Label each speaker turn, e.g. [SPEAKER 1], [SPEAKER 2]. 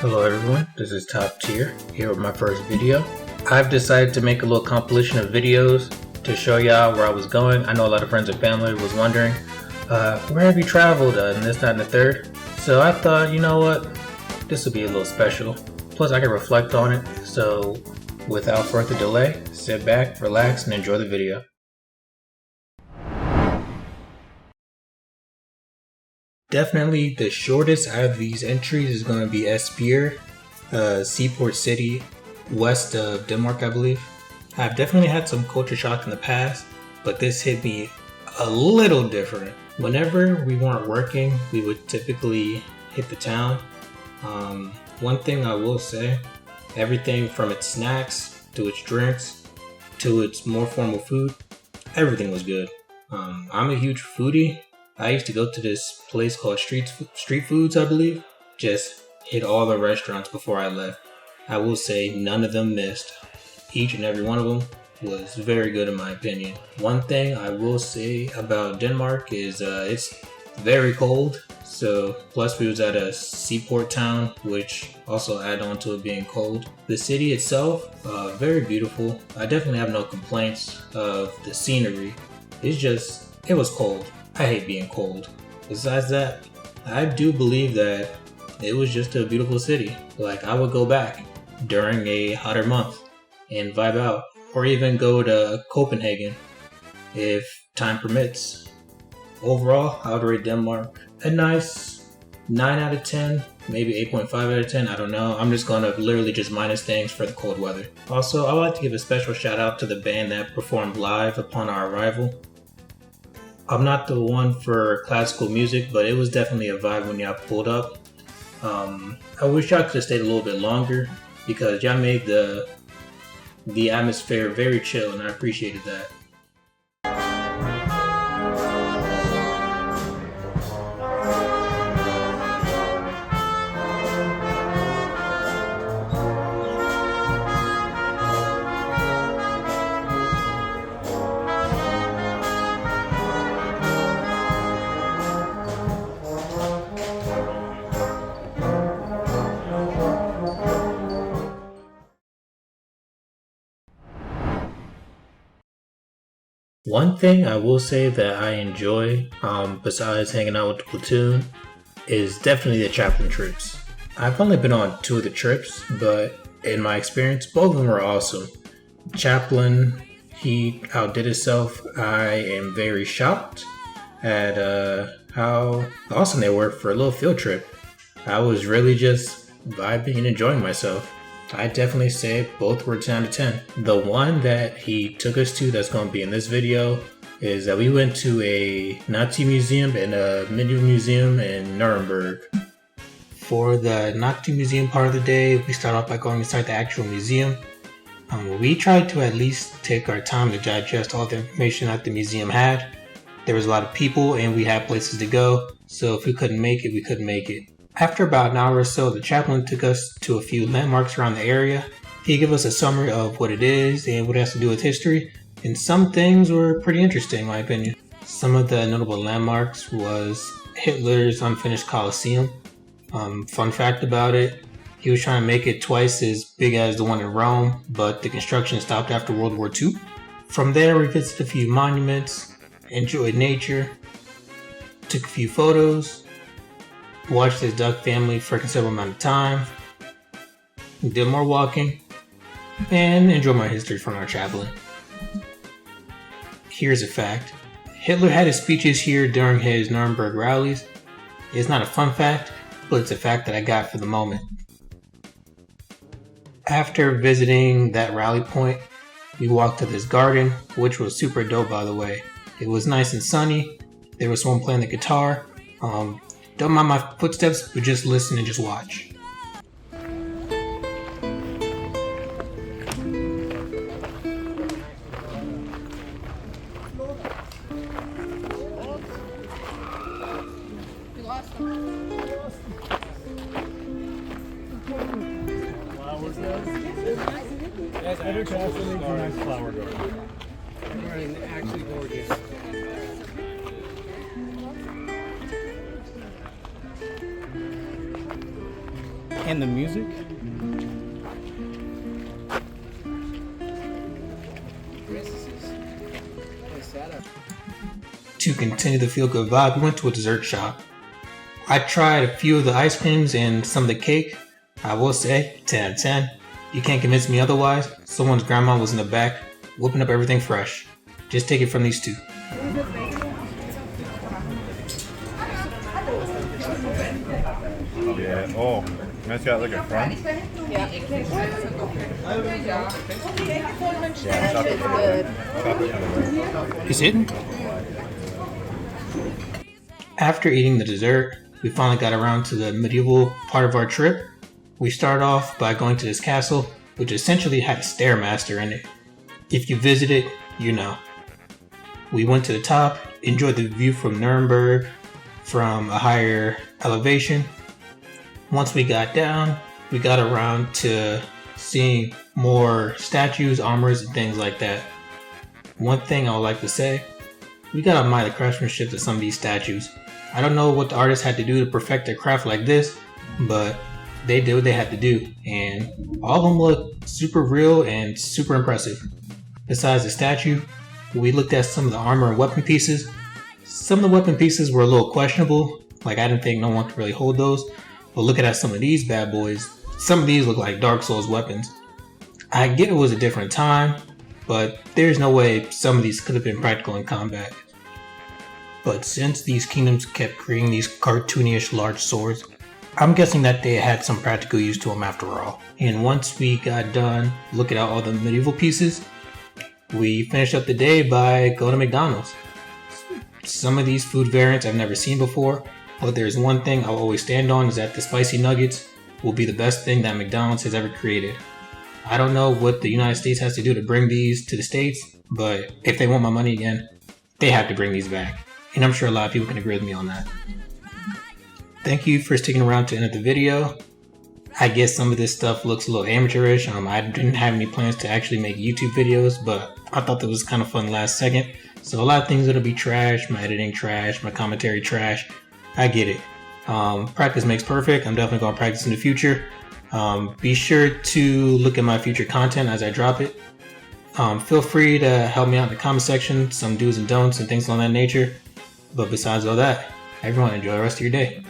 [SPEAKER 1] Hello everyone, this is Top Tier, here with my first video. I've decided to make a little compilation of videos to show y'all where I was going. I know a lot of friends and family was wondering, where have you traveled and this, that, and the third. So I thought, you know what, this will be a little special. Plus I can reflect on it, so without further delay, sit back, relax, and enjoy the video. Definitely the shortest out of these entries is going to be Esbjerg, seaport city west of Denmark, I believe. I've definitely had some culture shock in the past, but this hit me a little different. Whenever we weren't working, we would typically hit the town. One thing I will say, everything from its snacks to its drinks to its more formal food, everything was good. I'm a huge foodie. I used to go to this place called Street Foods, I believe. Just hit all the restaurants before I left. I will say none of them missed. Each and every one of them was very good in my opinion. One thing I will say about Denmark is it's very cold. So plus we was at a seaport town, which also add on to it being cold. The city itself, very beautiful. I definitely have no complaints of the scenery. It was cold. I hate being cold. Besides that, I do believe that it was just a beautiful city. Like, I would go back during a hotter month and vibe out, or even go to Copenhagen if time permits. Overall, I would rate Denmark a nice 9 out of 10, maybe 8.5 out of 10, I don't know. I'm just gonna literally just minus things for the cold weather. Also, I would like to give a special shout out to the band that performed live upon our arrival. I'm not the one for classical music, but it was definitely a vibe when y'all pulled up. I wish y'all could have stayed a little bit longer because y'all made the atmosphere very chill, and I appreciated that. One thing I will say that I enjoy, besides hanging out with the platoon, is definitely the chaplain trips. I've only been on 2 of the trips, but in my experience, both of them were awesome. Chaplain, he outdid himself. I am very shocked at how awesome they were for a little field trip. I was really just vibing and enjoying myself. I definitely say both were 10 out of 10. The one that he took us to that's going to be in this video is that we went to a Nazi museum and a medieval museum in Nuremberg. For the Nazi museum part of the day, we start off by going inside the actual museum. We tried to at least take our time to digest all the information that the museum had. There was a lot of people and we had places to go, so if we couldn't make it, we couldn't make it. After about an hour or so, the chaplain took us to a few landmarks around the area. He gave us a summary of what it is and what it has to do with history, and some things were pretty interesting in my opinion. Some of the notable landmarks was Hitler's unfinished Colosseum. Fun fact about it, he was trying to make it twice as big as the one in Rome, but the construction stopped after World War II. From there, we visited a few monuments, enjoyed nature, took a few photos, watched his duck family for a considerable amount of time, did more walking, and enjoyed my history from our chaplain. Here's a fact. Hitler had his speeches here during his Nuremberg rallies. It's not a fun fact, but it's a fact that I got for the moment. After visiting that rally point, we walked to this garden, which was super dope by the way. It was nice and sunny. There was someone playing the guitar. Don't mind my footsteps, but just listen and just watch.
[SPEAKER 2] Flower garden. Actually gorgeous. And the music.
[SPEAKER 1] To continue the feel good vibe, we went to a dessert shop. I tried a few of the ice creams and some of the cake. I will say, 10 out of 10. You can't convince me otherwise. Someone's grandma was in the back, whipping up everything fresh. Just take it from these two.
[SPEAKER 3] Yeah. Oh, that's got like a front.
[SPEAKER 4] Yeah.
[SPEAKER 3] Yeah, chocolate
[SPEAKER 1] Is it? After eating the dessert, we finally got around to the medieval part of our trip. We started off by going to this castle, which essentially had a stairmaster in it. If you visit it, you know. We went to the top, enjoyed the view from Nuremberg from a higher elevation. Once we got down, we got around to seeing more statues, armors, and things like that. One thing I would like to say, we gotta admire the craftsmanship of some of these statues. I don't know what the artists had to do to perfect their craft like this, but they did what they had to do, and all of them look super real and super impressive. Besides the statue, we looked at some of the armor and weapon pieces. Some of the weapon pieces were a little questionable, like I didn't think no one could really hold those, but looking at some of these bad boys, some of these look like Dark Souls weapons. I get it was a different time, but there's no way some of these could have been practical in combat. But since these kingdoms kept creating these cartoonish large swords, I'm guessing that they had some practical use to them after all. And once we got done looking at all the medieval pieces, we finished up the day by going to McDonald's. Some of these food variants I've never seen before, but there's one thing I'll always stand on is that the spicy nuggets will be the best thing that McDonald's has ever created. I don't know what the United States has to do to bring these to the States, but if they want my money again, they have to bring these back. And I'm sure a lot of people can agree with me on that. Thank you for sticking around to the end of the video. I guess some of this stuff looks a little amateurish. I didn't have any plans to actually make YouTube videos, but I thought that was kind of fun last second. So a lot of things that'll be trash, my editing trash, my commentary trash. I get it. Practice makes perfect. I'm definitely going to practice in the future. Be sure to look at my future content as I drop it. Feel free to help me out in the comment section, some do's and don'ts and things along that nature. But besides all that, everyone enjoy the rest of your day.